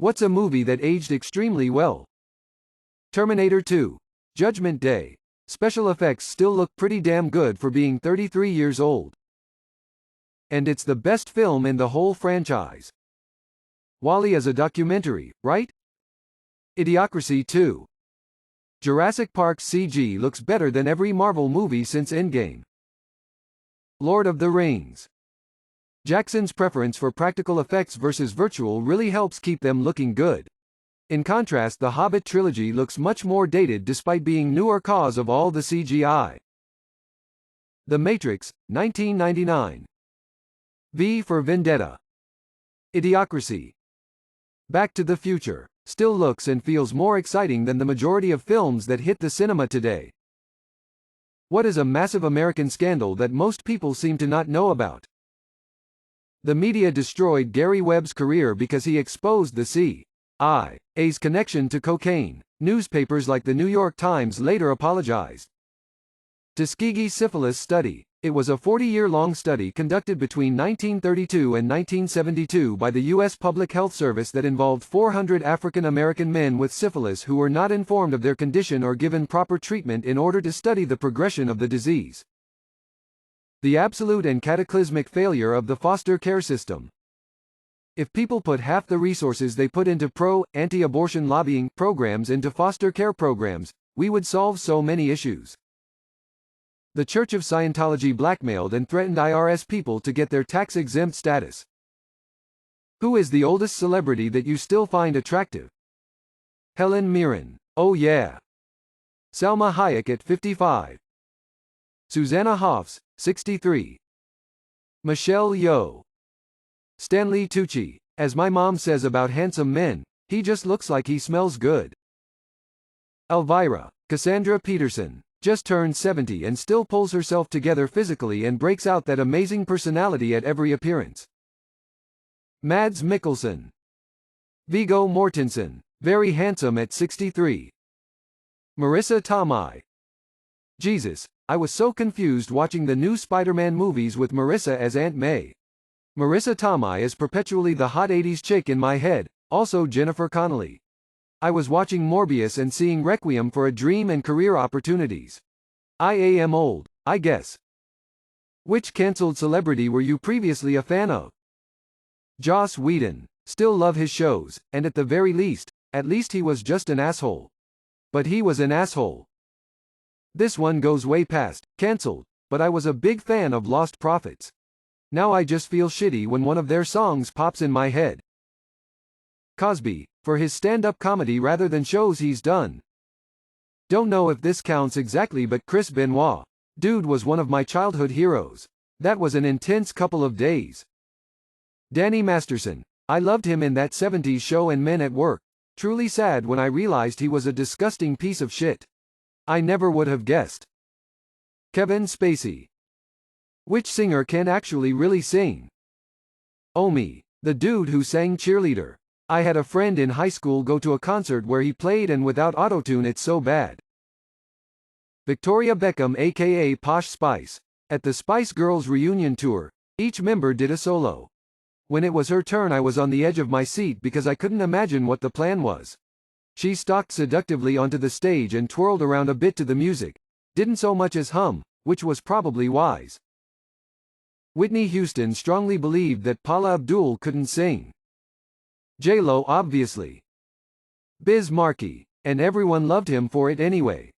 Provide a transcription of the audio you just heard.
What's a movie that aged extremely well? Terminator 2. Judgment Day. Special effects still look pretty damn good for being 33 years old. And it's the best film in the whole franchise. WALL-E is a documentary, right? Idiocracy 2. Jurassic Park's CG looks better than every Marvel movie since Endgame. Lord of the Rings. Jackson's preference for practical effects versus virtual really helps keep them looking good. In contrast, the Hobbit trilogy looks much more dated despite being newer cause of all the CGI. The Matrix, 1999. V for Vendetta. Idiocracy. Back to the Future still looks and feels more exciting than the majority of films that hit the cinema today. What is a massive American scandal that most people seem to not know about? The media destroyed Gary Webb's career because he exposed the CIA's connection to cocaine. Newspapers like the New York Times later apologized. Tuskegee Syphilis Study. It was a 40-year-long study conducted between 1932 and 1972 by the U.S. Public Health Service that involved 400 African American men with syphilis who were not informed of their condition or given proper treatment in order to study the progression of the disease. The absolute and cataclysmic failure of the foster care system. If people put half the resources they put into anti-abortion lobbying programs into foster care programs, we would solve so many issues. The Church of Scientology blackmailed and threatened IRS people to get their tax-exempt status. Who is the oldest celebrity that you still find attractive? Helen Mirren. Oh yeah. Salma Hayek at 55. Susanna Hoffs, 63. Michelle Yeoh. Stanley Tucci. As my mom says about handsome men, he just looks like he smells good. Elvira. Cassandra Peterson. Just turned 70 and still pulls herself together physically and breaks out that amazing personality at every appearance. Mads Mikkelsen. Viggo Mortensen. Very handsome at 63. Marissa Tomei. Jesus, I was so confused watching the new Spider-Man movies with Marissa as Aunt May. Marissa Tomei is perpetually the hot 80s chick in my head, also Jennifer Connelly. I was watching Morbius and seeing Requiem for a Dream and career opportunities. I am old, I guess. Which cancelled celebrity were you previously a fan of? Joss Whedon. Still love his shows, and at the very least, at least he was just an asshole. But he was an asshole. This one goes way past cancelled, but I was a big fan of Lost Prophets. Now I just feel shitty when one of their songs pops in my head. Cosby, for his stand-up comedy rather than shows he's done. Don't know if this counts exactly, but Chris Benoit. Dude was one of my childhood heroes. That was an intense couple of days. Danny Masterson. I loved him in that 70s show and Men at Work. Truly sad when I realized he was a disgusting piece of shit. I never would have guessed. Kevin Spacey. Which singer can actually really sing? Omi, the dude who sang Cheerleader. I had a friend in high school go to a concert where he played and without autotune it's so bad. Victoria Beckham aka Posh Spice. At the Spice Girls reunion tour, each member did a solo. When it was her turn I was on the edge of my seat because I couldn't imagine what the plan was. She stalked seductively onto the stage and twirled around a bit to the music. Didn't so much as hum, which was probably wise. Whitney Houston strongly believed that Paula Abdul couldn't sing. J-Lo obviously. Biz Markie. And everyone loved him for it anyway.